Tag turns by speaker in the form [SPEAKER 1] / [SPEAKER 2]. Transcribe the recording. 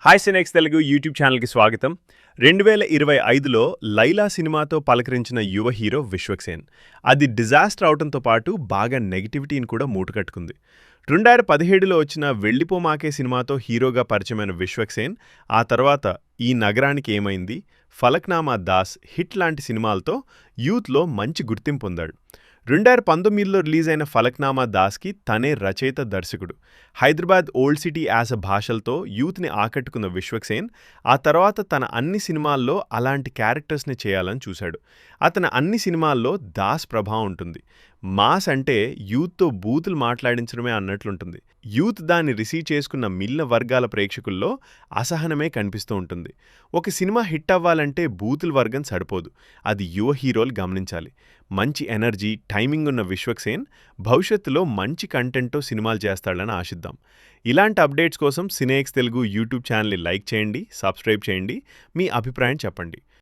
[SPEAKER 1] Hi సినెక్స్ Telugu YouTube ఛానల్కి స్వాగతం. 2025లో లైలా సినిమాతో పలకరించిన యువ హీరో విశ్వక్సేన్. అది డిజాస్టర్ అవడంతో పాటు బాగా నెగిటివిటీని కూడా మూటకట్టుకుంది. 2017లో వచ్చిన వెళ్ళిపోమాకే సినిమాతో హీరోగా పరిచయమైన విశ్వక్సేన్ ఆ తర్వాత ఈ నగరానికి ఏమైంది, ఫలక్నామా దాస్ హిట్ లాంటి సినిమాలతో యూత్లో మంచి గుర్తింపు పొందాడు. 2019లో రిలీజ్ అయిన ఫలక్నామా దాస్కి తనే రచయిత, దర్శకుడు. హైదరాబాద్ ఓల్డ్ సిటీ యాస భాషలతో యూత్ని ఆకట్టుకున్న విశ్వక్సేన్ ఆ తర్వాత తన అన్ని సినిమాల్లో అలాంటి క్యారెక్టర్స్ని చేయాలని చూశాడు. అతని అన్ని సినిమాల్లో దాస్ ప్రభావం ఉంటుంది. మాస్ అంటే యూత్తో బూతులు మాట్లాడించడమే అన్నట్లుంటుంది. యూత్ దాన్ని రిసీవ్ చేసుకున్న మిగిలిన వర్గాల ప్రేక్షకుల్లో అసహనమే కనిపిస్తూ ఉంటుంది. ఒక సినిమా హిట్ అవ్వాలంటే బూతుల వర్గం సరిపోదు, అది యువ హీరోలు గమనించాలి. మంచి ఎనర్జీ, టైమింగ్ ఉన్న విశ్వక్సేన్ భవిష్యత్తులో మంచి కంటెంట్తో సినిమాలు చేస్తాడని ఆశిద్దాం. ఇలాంటి అప్డేట్స్ కోసం సినేఎక్స్ తెలుగు యూట్యూబ్ ఛానల్ని లైక్ చేయండి, సబ్స్క్రైబ్ చేయండి, మీ అభిప్రాయం చెప్పండి.